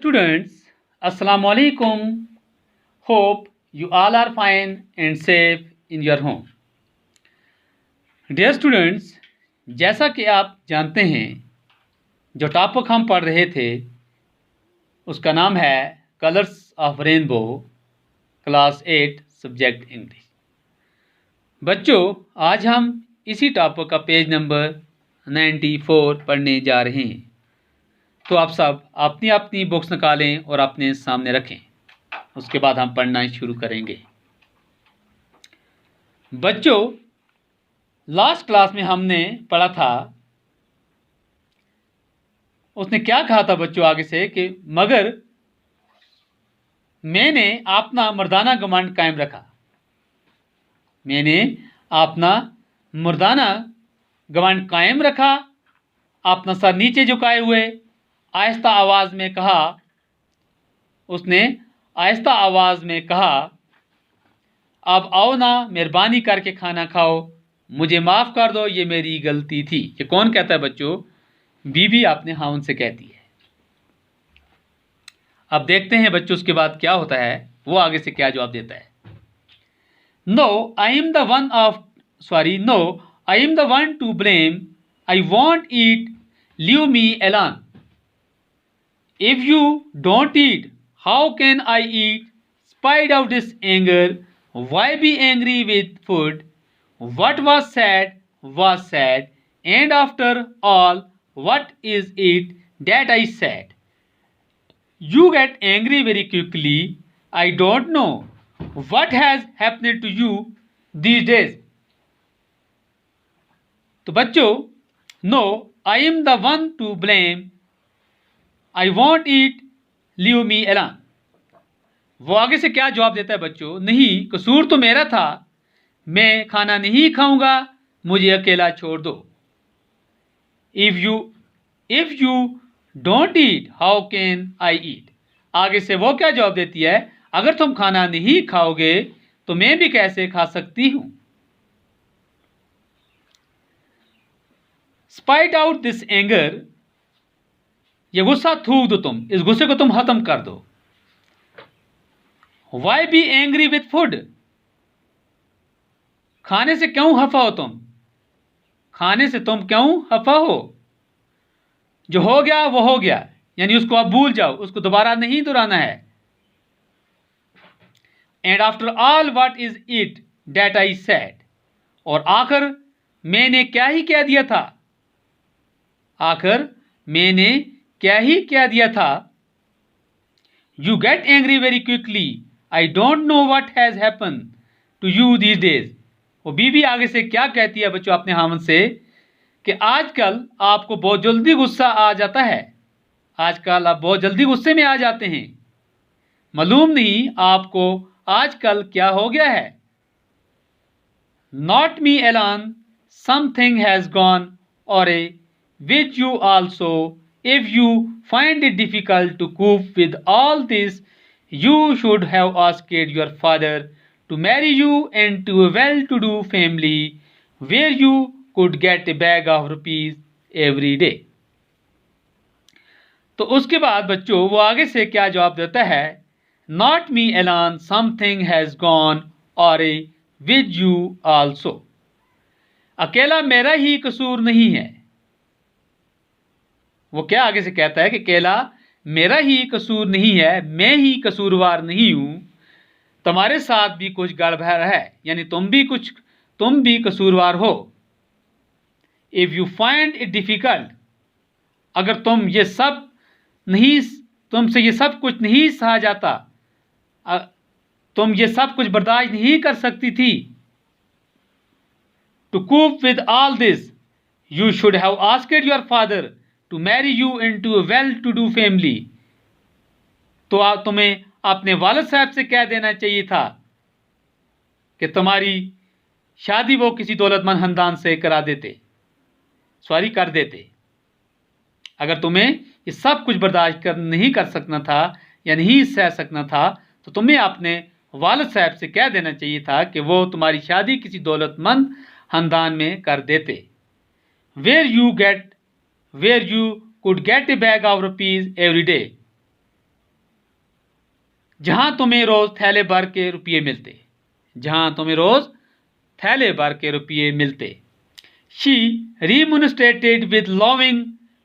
students, Assalamu alaikum. Hope you all are fine and safe in your home. Dear students, जैसा कि आप जानते हैं जो टॉपिक हम पढ़ रहे थे उसका नाम है colours of rainbow, class 8 subject English. बच्चों, आज हम इसी टॉपिक का पेज नंबर 94 पढ़ने जा रहे हैं। तो आप सब अपनी अपनी बुक्स निकालें और अपने सामने रखें। उसके बाद हम पढ़ना शुरू करेंगे। बच्चों, लास्ट क्लास में हमने पढ़ा था, उसने क्या कहा था बच्चों आगे से कि मगर मैंने अपना मर्दाना घमंड कायम रखा। मैंने अपना मर्दाना घमंड कायम रखा, अपना सर नीचे झुकाए हुए आहिस्ता आवाज़ में कहा। उसने आहिस्ता आवाज़ में कहा, अब आओ ना, मेहरबानी करके खाना खाओ, मुझे माफ़ कर दो, ये मेरी गलती थी। ये कौन कहता है बच्चों? बीवी अपने खाउंद से कहती है। अब देखते हैं बच्चों उसके बाद क्या होता है, वो आगे से क्या जवाब देता है। No I am the one to blame, I want eat, leave me alone. If you don't eat, how can I eat? Spite of this anger, why be angry with food? What was said was said, and after all, what is it that I said? You get angry very quickly. I don't know what has happened to you these days. तो बच्चों, no, I am the one to blame. I won't eat, leave me alone. वो आगे से क्या जवाब देता है बच्चों? नहीं, कसूर तो मेरा था, मैं खाना नहीं खाऊंगा, मुझे अकेला छोड़ दो। If you don't eat, how can I eat? आगे से वो क्या जवाब देती है? अगर तुम खाना नहीं खाओगे तो मैं भी कैसे खा सकती हूं। Spite out this anger, ये गुस्सा थूक दो, तुम इस गुस्से को तुम खत्म कर दो। Why be angry with food? खाने से क्यों खफा हो तुम? खाने से तुम क्यों खफा हो? जो हो गया वो हो गया, यानी उसको आप भूल जाओ, उसको दोबारा नहीं दोहराना है। And after all, what is it that I said? और आखिर मैंने क्या ही कह दिया था? आखिर मैंने क्या ही क्या दिया था? You get angry very quickly. I don't know what has happened to you these days. वो बीवी आगे से क्या कहती है बच्चों अपने हामद से कि आजकल आपको बहुत जल्दी गुस्सा आ जाता है। आजकल आप बहुत जल्दी गुस्से में आ जाते हैं। मालूम नहीं आपको आजकल क्या हो गया है। Not me alone, something has gone awry with you also. If you find it difficult to cope with all this, you should have asked your father to marry you into a well-to-do family where you could get a bag of rupees every day. तो उसके बाद बच्चों वो आगे से क्या जवाब देता है? Not me alone, something has gone awry with you also. अकेला मेरा ही कसूर नहीं है। वो क्या आगे से कहता है कि अकेला मेरा ही कसूर नहीं है, मैं ही कसूरवार नहीं हूं, तुम्हारे साथ भी कुछ गड़बड़ है, यानी तुम भी कसूरवार हो। If you find it difficult, अगर तुमसे ये सब कुछ नहीं सहा जाता, तुम ये सब कुछ बर्दाश्त नहीं कर सकती थी। To cope with all this, you should have asked your father to marry you into a well-to-do family. तो तुम्हें अपने वालिद साहब से कह देना चाहिए था कि तुम्हारी शादी वो किसी दौलतमंद खानदान से कर देते। अगर तुम्हें ये सब कुछ बर्दाश्त नहीं कर सकना था या नहीं सह सकना था तो तुम्हें अपने वालिद साहब से कह देना चाहिए था कि वो तुम्हारी शादी किसी दौलतमंद खानदान में कर देते। Where you could get a bag of rupees every day. जहाँ तुम्हें रोज़ थैले भर के रुपये मिलते, जहाँ तुम्हें रोज़ थैले भर के रुपये मिलते। She remonstrated with loving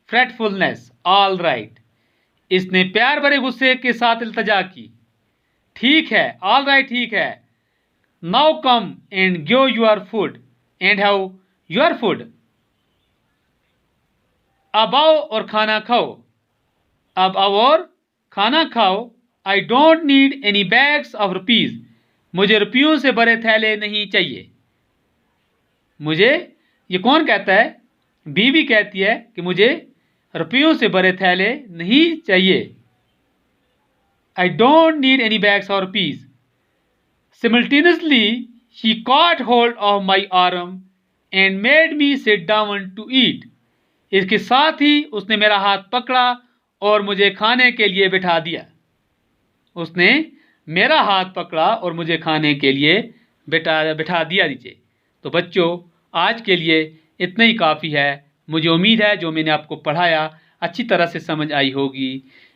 fretfulness, all right. इसने प्यार भरे गुस्से के साथ इल्तजा की, ठीक है, all right, ठीक है। Now come and give your food and have your food. अब आओ और खाना खाओ, अब आओ और खाना खाओ। I don't need any bags of rupees. मुझे रुपयों से भरे थैले नहीं चाहिए। मुझे, ये कौन कहता है? बीवी कहती है कि मुझे रुपयों से भरे थैले नहीं चाहिए। I don't need any bags or rupees. Simultaneously, she caught hold of my arm and made me sit down to eat. इसके साथ ही उसने मेरा हाथ पकड़ा और मुझे खाने के लिए बिठा दिया। उसने मेरा हाथ पकड़ा और मुझे खाने के लिए बिठा दिया नीचे। तो बच्चों, आज के लिए इतना ही काफ़ी है। मुझे उम्मीद है जो मैंने आपको पढ़ाया अच्छी तरह से समझ आई होगी।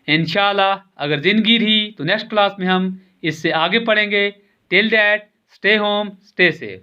इंशाल्लाह अगर ज़िंदगी रही तो नेक्स्ट क्लास में हम इससे आगे पढ़ेंगे। Till that, stay home, stay safe.